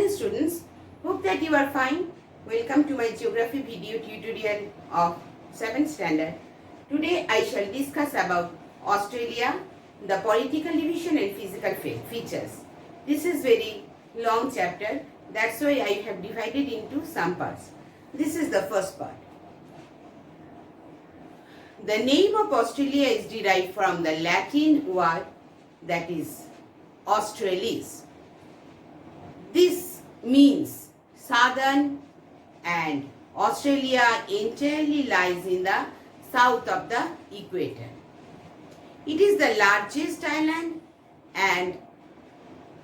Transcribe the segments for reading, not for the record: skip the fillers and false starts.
Dear students, hope that you are fine. Welcome to my geography video tutorial of 7th standard. Today I shall discuss about Australia, the political division and physical features. This is very long chapter, that's why I have divided into some parts. This is the first part. The name of Australia is derived from the Latin word that is Australis. This means southern, and Australia entirely lies in the south of the equator. It is the largest island and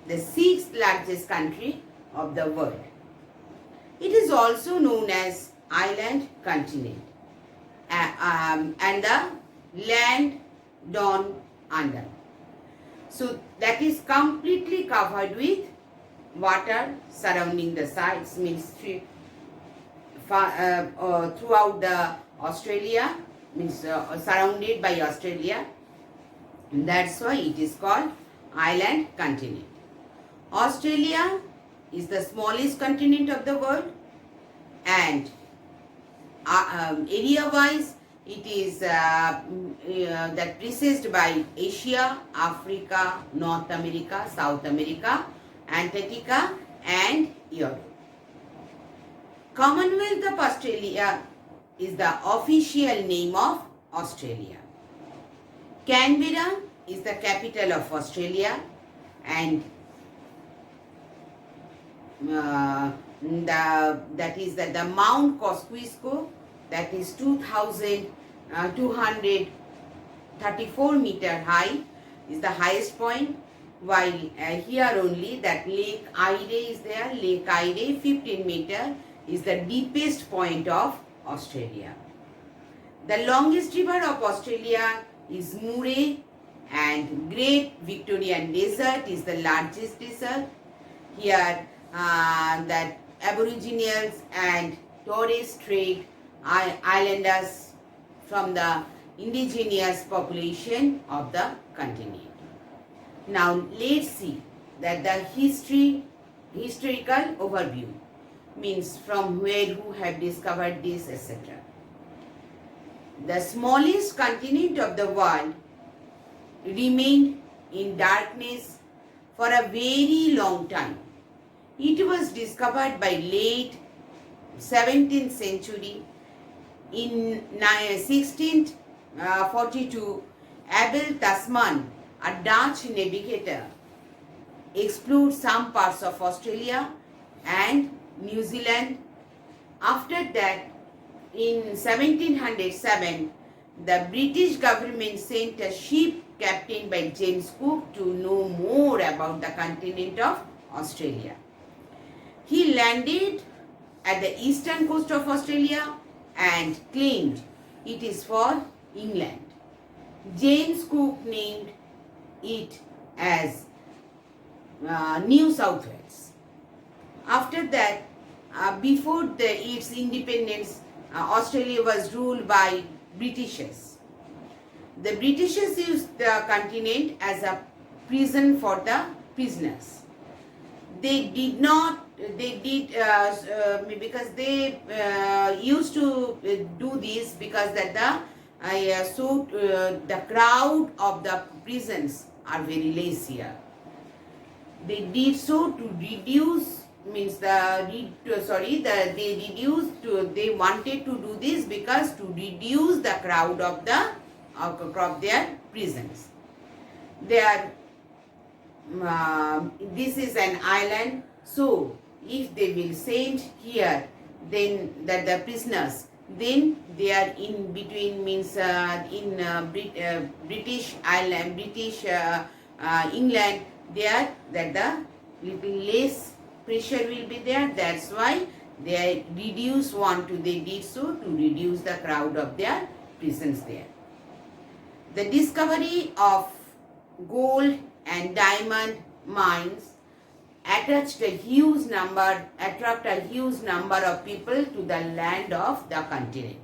the 6th largest country of the world. It is also known as island continent and the land down under. So that is completely covered with water surrounding the sides, means throughout the Australia, means surrounded by Australia. That's why it is called island continent. Australia is the smallest continent of the world, and area wise it is that preceded by Asia, Africa, North America, South America, Antarctica and Europe. Commonwealth of Australia is the official name of Australia. Canberra is the capital of Australia, and the Mount Kosciuszko, that is 2,234 meter high, is the highest point. While here only that Lake Eyre is there. Lake Eyre 15 meter is the deepest point of Australia. The longest river of Australia is Murray, and Great Victorian Desert is the largest desert. Here that Aboriginals and Torres Strait Islanders from the indigenous population of the continent. Now let's see that the historical overview, means from where, who have discovered this, etc. The smallest continent of the world remained in darkness for a very long time. It was discovered by late 17th century. In 1642, Abel Tasman, a Dutch navigator, explored some parts of Australia and New Zealand. After that, in 1707, the British government sent a ship captained by James Cook to know more about the continent of Australia. He landed at the eastern coast of Australia and claimed it is for England. James Cook named it as New South Wales. After that, before its independence, Australia was ruled by Britishers. The Britishers used the continent as a prison for the prisoners. Because they used to do this because that the crowd of the prisons are very less here. They did so to reduce, they wanted to do this because to reduce the crowd of their prisons. This is an island, so if they will send here, then that the prisoners, then they are in between, means British Island, England, there that the little less pressure will be there. That's why they did so to reduce the crowd of their prisons there. The discovery of gold and diamond mines attract a huge number of people to the land of the continent.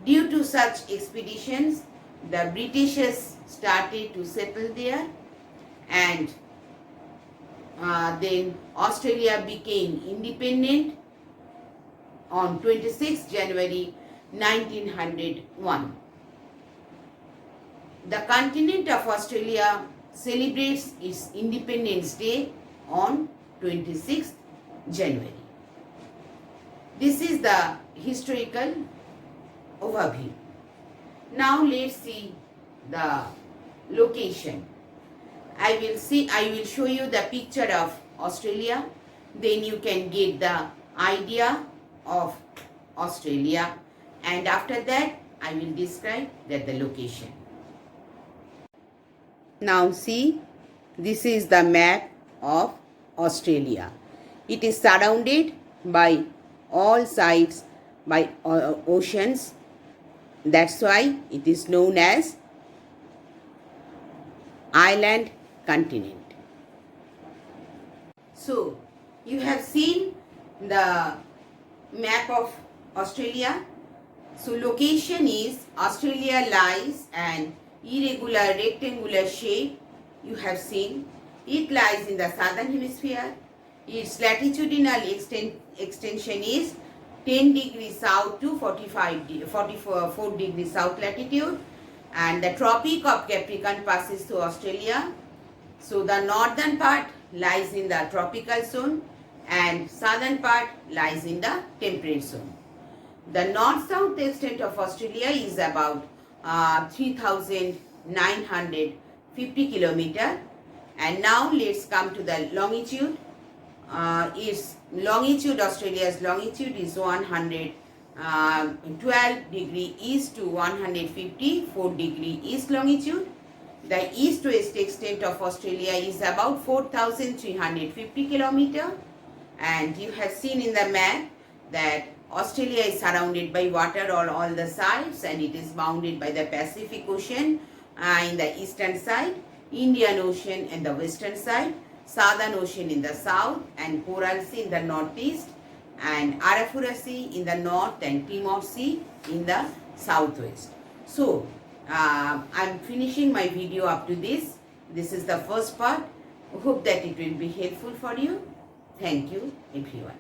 Due to such expeditions, the Britishers started to settle there, and then Australia became independent on 26 January 1901. The continent of Australia celebrates its Independence Day on 26th January. This is the historical overview. Now let's see the location. I will show you the picture of Australia, then you can get the idea of Australia, and after that I will describe the location. Now see, this is the map of Australia. It is surrounded by all sides by oceans. That's why it is known as island continent. So you have seen the map of Australia. So location is Australia lies an irregular rectangular shape. You have seen it lies in the southern hemisphere. Its latitudinal extension is 10 degrees south to 44 degrees south latitude, and the Tropic of Capricorn passes through Australia. So the northern part lies in the tropical zone and southern part lies in the temperate zone. The north-south extent of Australia is about 3,950 kilometer. And now let's come to the longitude. Australia's longitude is 112 degree east to 154 degree east longitude. The east-west extent of Australia is about 4,350 kilometer. And you have seen in the map that Australia is surrounded by water on all the sides, and it is bounded by the Pacific Ocean in the eastern side, Indian Ocean in the western side, Southern Ocean in the south, and Coral Sea in the northeast, and Arafura Sea in the north, and Timor Sea in the southwest. So I am finishing my video up to this. This is the first part. Hope that it will be helpful for you. Thank you everyone.